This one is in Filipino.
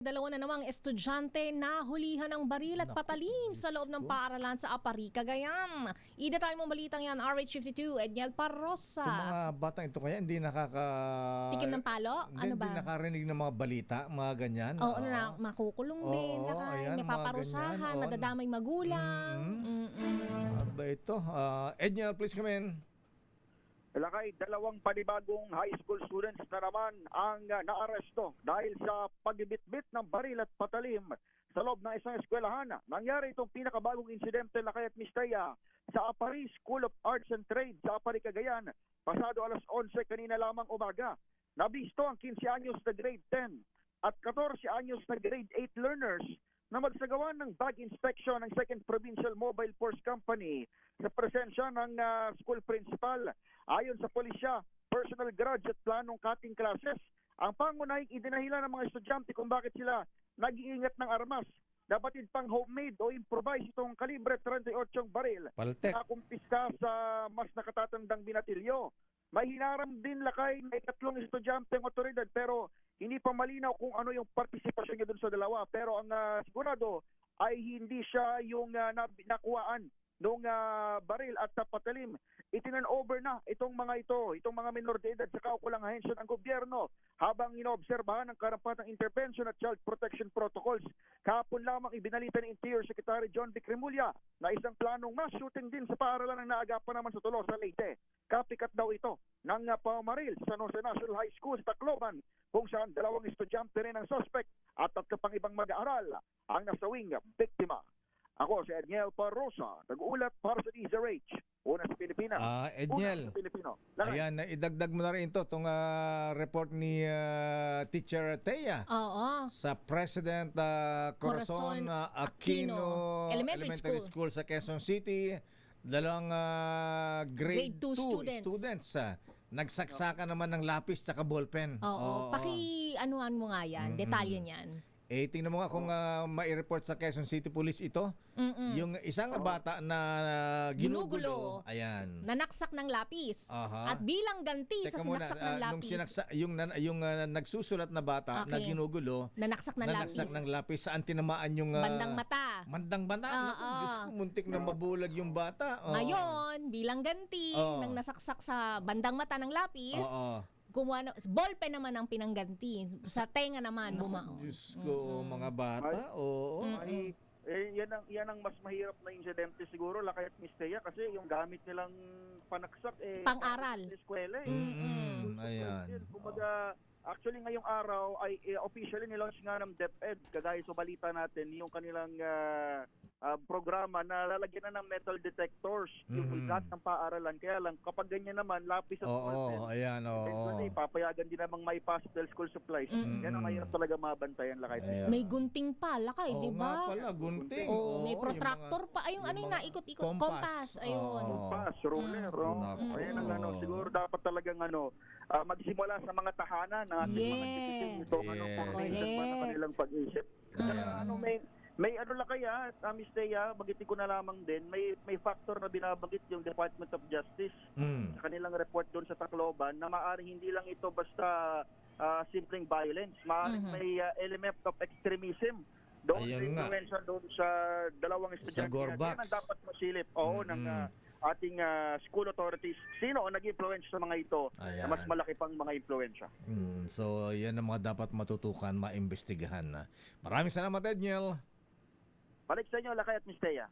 Dalawa na namang estudyante na hulihan ng baril at patalim sa loob ng paaralan sa Apari, Cagayan. Idetalye mo balitang yan, RH52, Edniel Parrosa. Itong mga batang ito kaya hindi Tikim ng palo? Ano ba? Hindi nakarinig ng mga balita, mga ganyan. Oo, na makukulong din, ayan, may mga paparusahan, ganyan, madadamay magulang. Ano ba ito? Edniel, please come in. Lakay, dalawang panibagong high school students na naman ang naaresto dahil sa pagbibitbit ng baril at patalim sa loob ng isang eskwelahan. Nangyari itong pinakabagong insidente, Lakay at Mistaya, sa Apari School of Arts and Trade sa Apari, Cagayan, pasado alas 11 kanina lamang umaga. Nabisto ang 15 anyos na grade 10 at 14 anyos na grade 8 learners na magsagawa ng bag inspection ng 2nd Provincial Mobile Force Company sa presensya ng school principal. Ayon sa pulisya, personal grudge at planong cutting classes ang pangunahing idinahilan ng mga estudyante kung bakit sila nag-iingat ng armas. Dapat pang homemade o improvise itong kalibre 38 baril Paltek. na kumpiska sa mas nakatatandang binatilyo. May hinaram din, Lakay, na 3 estudyante ang otoridad pero hindi pa malinaw kung ano yung partisipasyon niya dun sa dalawa. Pero ang sigurado ay hindi siya yung nakuhaan nung baril at patalim. Itinan-over na itong mga minor de edad sa kaukulang ahensya ng gobyerno habang inoobserbahan ang karapatang intervention at child protection protocols. Kahapon lamang ibinalita ni Interior Secretary John Vic Remulla na isang planong mass shooting din sa paaralan ng naagapan naman sa Tolosa, Leyte. Kapikat daw ito ng pamaril sa San Jose National High School sa Tacloban kung saan 2 estudyante rin ang suspect at 3 pang ibang mag-aaral ang nasawing biktima. Ako si Edniel Parrosa, nag-uulat para sa DZRH. Una sa Pilipinas. Edniel, una sa Pilipino. ayan, idagdag mo na rin ito, itong report ni Teacher Thea. Oo. Sa President Corazon Aquino Elementary School sa Quezon City. 2 grade 2 students. Nagsaksakan naman ng lapis at ballpen. Oo. Paki-anuan mo nga yan, detalye niyan. Tingnan mo nga kung mai-report sa Quezon City Police ito. Yung isang bata na ginugulo. Ayan. Nanaksak ng lapis. Aha. At bilang ganti sa sinaksak ng lapis. Yung nagsusulat na bata na ginugulo, nanaksak ng lapis. Saan tinamaan yung bandang mata. Bandang mata. Diyos ko, muntik na mabulag yung bata. Ngayon, bilang ganti ng nasaksak sa bandang mata ng lapis, gumawa na, ballpen naman ang pinangganti. Sa tenga naman, bumao. Diyos ko, mga bata. Oo. Yan ang mas mahirap na insidente siguro, Lakay at Mistaya, kasi yung gamit nilang panaksak pang-aral sa eskwela Ayan. Kumbaga, actually ngayong araw ay officially nilaunch nga ng DepEd, kagaya sa balita natin, yung kanilang programa na lalagyan na ng metal detectors yung ugat ng paaralan. Kaya lang, kapag ganyan naman, lapis at ayan, papayagan din namang may pastel school supplies. Yan ang mahirap talaga mabantayan, Lakay. May gunting pa, Lakay, di ba? Nga pala, gunting. May protractor pa. Ay, yung ano yung naikot-ikot, compass. Ayun. Compass, ruler. Ayan ang siguro dapat talagang magsimula sa mga tahanan ng ating mga citizens. Ito foundation pa ng kanilang pag-isip. May lang kaya, Miss Thea, bagitin ko na lamang din, may factor na binabanggit yung Department of Justice sa kanilang report doon sa Tacloban na maaaring hindi lang ito basta simpleng violence. Maaaring may element of extremism. Doon sa influensya doon sa 2 estudyante. Sa Gorbax. Yan ang dapat masilip ng ating school authorities. Sino ang nag-influence sa mga ito na mas malaki pang mga influensya? So, yan ang mga dapat matutukan, maimbestigahan. Maraming salamat, Edniel. Balik sa inyo, Lakay at Mistaya.